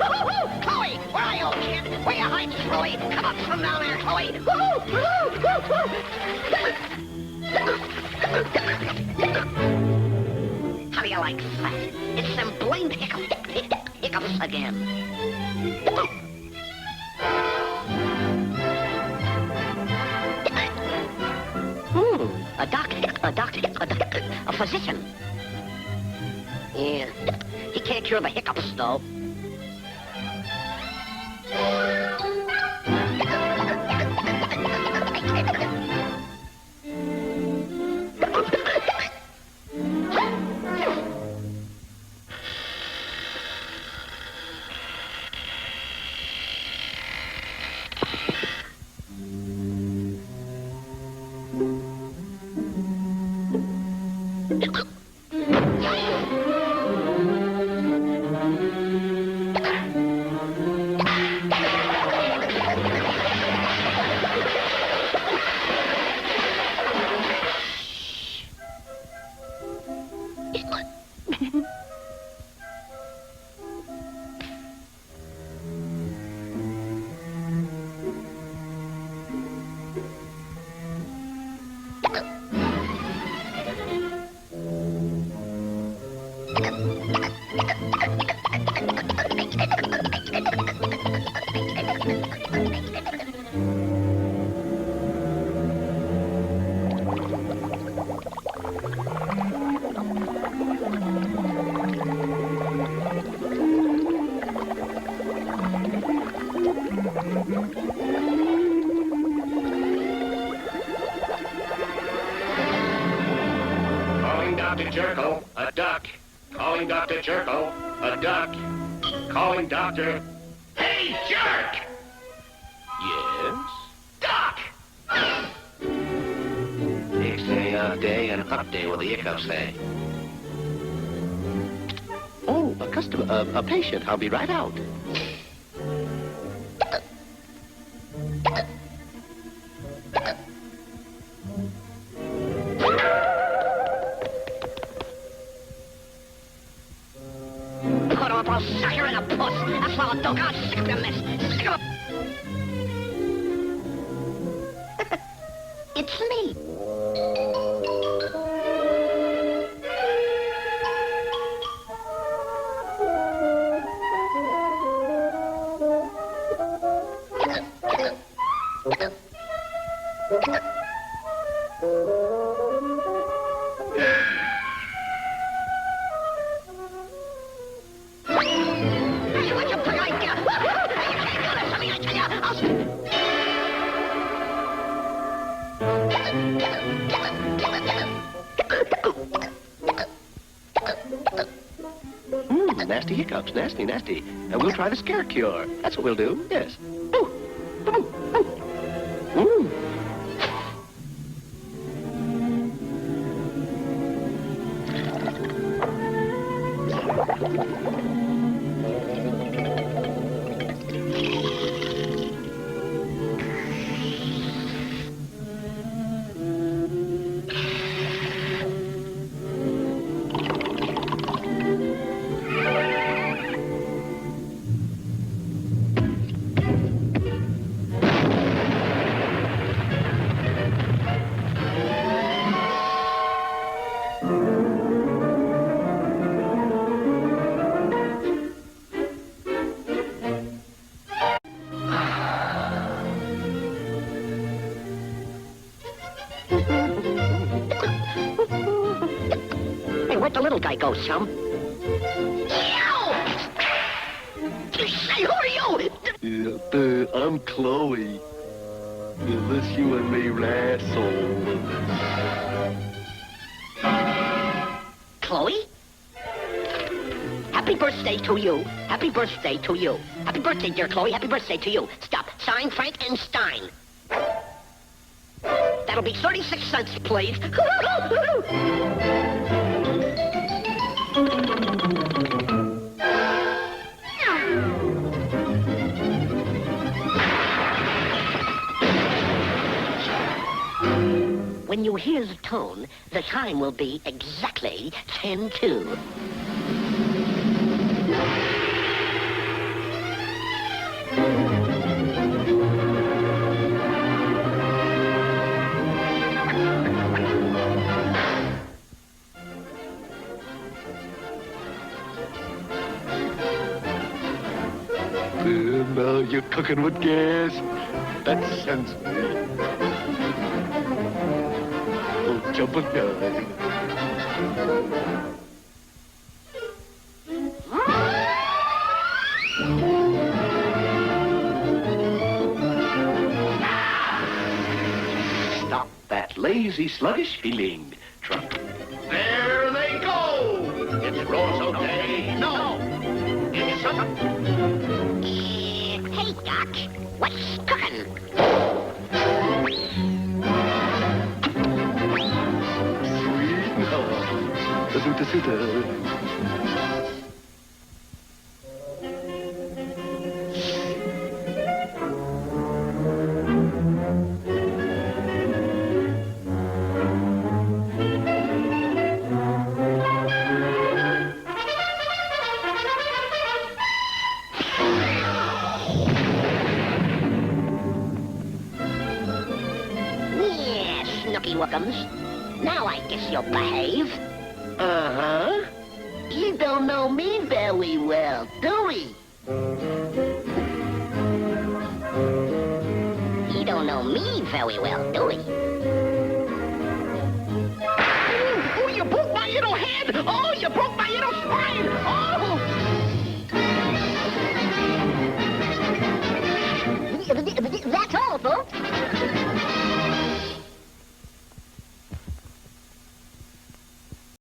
Woo-hoo-hoo! Chloe, where are you, kid? Where you hiding, Chloe? Come up from down there, Chloe. How do you like that? It's them blamed hiccups again. A doctor, a physician. Yeah, he can't cure the hiccups, though. Jerko, a duck. Calling Dr. Jerko, a duck. Calling Doctor. Hey, jerk! Yes? Duck! It's a day and up day with the hiccups say. Oh, a customer, a patient. I'll be right out. Sucker and a puss. That's all, dog. I'm sick of them mess. Sick of them. It's me. Nasty hiccups, nasty, nasty. And we'll try the scare cure. That's what we'll do, yes. Where'd the little guy go, chum? Hey, who are you? I'm Chloe. Unless you and me wrestle. Chloe? Happy birthday to you. Happy birthday to you. Happy birthday, dear Chloe. Happy birthday to you. Stop. Signed, Frankenstein. That'll be 36 cents, please. When you hear the tone, the time will be exactly 10 to. Well, now you're cooking with gas. That sends me. Oh, jump and dive. Stop that lazy, sluggish feeling. There they go! It's Rosso Day. No! It's Hey, Doc, what's cooking? Sweet and hot. Suta. Yeah, Snooky Wookums. Now I guess you'll behave. Uh-huh. You don't know me very well, do we? You don't know me very well, do we? Oh, you broke my little head! Oh, you broke my little spine!